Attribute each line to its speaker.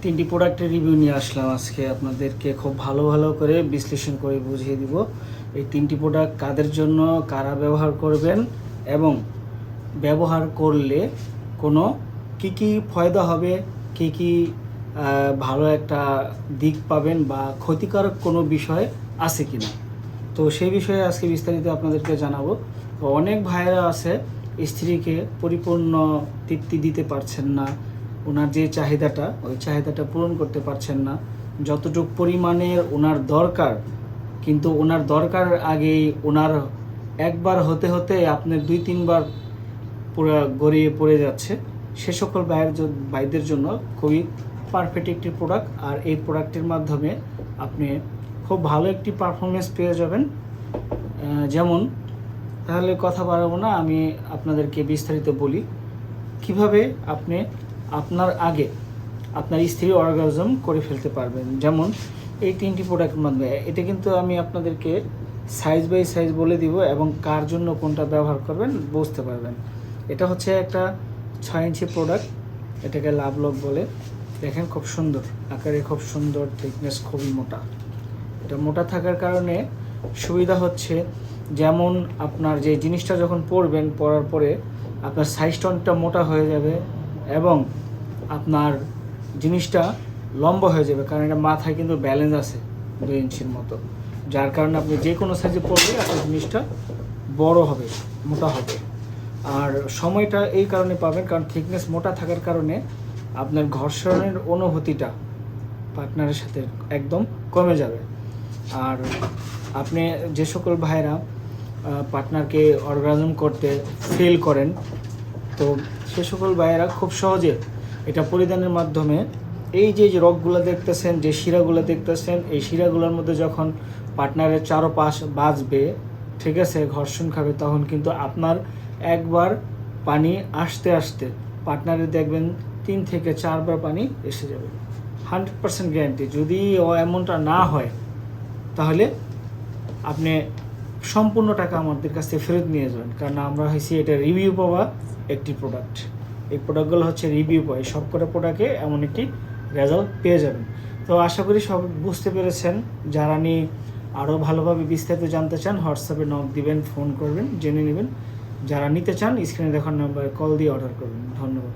Speaker 1: তিনটি প্রোডাক্টের রিভিউ নিয়ে আসলাম আজকে আপনাদেরকে খুব ভালো করে বিশ্লেষণ করে বুঝিয়ে দিব এই তিনটি প্রোডাক্ট কাদের জন্য, কারা ব্যবহার করবেন এবং ব্যবহার করলে কোনো কি ফায়দা হবে, কি ভালো একটা দিক পাবেন বা ক্ষতিকারক কোনো বিষয় আছে কিনা। তো সেই বিষয়ে আজকে বিস্তারিত আপনাদেরকে জানাবো। তো অনেক ভাইয়েরা আছে স্ত্রীকে পরিপূর্ণ তৃপ্তি দিতে পারছেন না, ওনার যে চাহিদাটা ওই চাহিদাটা পূরণ করতে পারছেন না, যতটুকু পরিমাণের ওনার দরকার, কিন্তু ওনার দরকার আগেই ওনার একবার হতে আপনার 2-3 বার পুরো গড়িয়ে পড়ে যাচ্ছে। সে সকল ভাইদের জন্য খুবই পারফেক্ট একটি প্রোডাক্ট, আর এই প্রোডাক্টের মাধ্যমে আপনি খুব ভালো একটি পারফরমেন্স পেয়ে যাবেন। যেমন, তাহলে কথা বাড়াবো না, আমি আপনাদেরকে বিস্তারিত বলি কিভাবে আপনি আপনার আগে আপনার স্ত্রী অর্গাজম করে ফেলতে পারবেন। যেমন এই তিনটি প্রোডাক্টের মাধ্যমে, এটা কিন্তু আমি আপনাদেরকে সাইজ বাই সাইজ বলে দিব এবং কার জন্য কোনটা ব্যবহার করবেন বুঝতে পারবেন। এটা হচ্ছে একটা 6 ইঞ্চি প্রোডাক্ট, এটাকে লাভলক বলে। দেখেন খুব সুন্দর আকারে, খুব সুন্দর, থিকনেস খুবই মোটা। এটা মোটা থাকার কারণে সুবিধা হচ্ছে, যেমন আপনার যে জিনিসটা যখন পরার পরে আপনার সাইজটা অনেকটা মোটা হয়ে যাবে এবং আপনার জিনিসটা লম্বা হয়ে যাবে, কারণ এটা মাথায় কিন্তু ব্যালেন্স আছে 2 ইঞ্চির মতো, যার কারণে আপনি যে কোনো সাইজে পরলে আপনার জিনিসটা বড় হবে, মোটা হবে। আর সময়টা এই কারণে পাবেন, কারণ থিকনেস মোটা থাকার কারণে আপনার ঘর্ষণের অনুভূতিটা পার্টনারের সাথে একদম কমে যাবে। আর আপনি যে সকল ভাইরা পার্টনারকে অর্গাজম করতে ফেল করেন, তো সে সকল ভাইয়েরা খুব সহজে এটা পরিধানের মাধ্যমে এই যে রগগুলো দেখতেছেন, যে শিরাগুলো দেখতেছেন, এই শিরাগুলোর মধ্যে যখন পার্টনারের চারপাশ বাজবে, ঠিক আছে, ঘর্ষণ খাবে, তখন কিন্তু আপনার একবার পানি আসতে আসতে পার্টনারের দেখবেন 3 থেকে 4 বার পানি এসে যাবে। 100% গ্যারান্টি। যদি এমনটা না হয় তাহলে আপনি সম্পূর্ণ টাকা আমাদের কাছ থেকে ফেরত নিয়ে যাবেন, কারণ আমরা হয়েছি এটা রিভিউ পাওয়া একটি প্রোডাক্ট। এই প্রোডাক্টগুলো হচ্ছে রিভিউ পাওয়া, সব কটা প্রোডাক্টে এমন একটি রেজাল্ট পেয়ে যাবেন। তো আশা করি সব বুঝতে পেরেছেন। যারা নিয়ে আরও ভালোভাবে বিস্তারিত জানতে চান, হোয়াটসঅ্যাপে নক দিবেন, ফোন করবেন, জেনে নেবেন। যারা নিতে চান স্ক্রিনে দেখার নাম্বারে কল দিয়ে অর্ডার করবেন। ধন্যবাদ।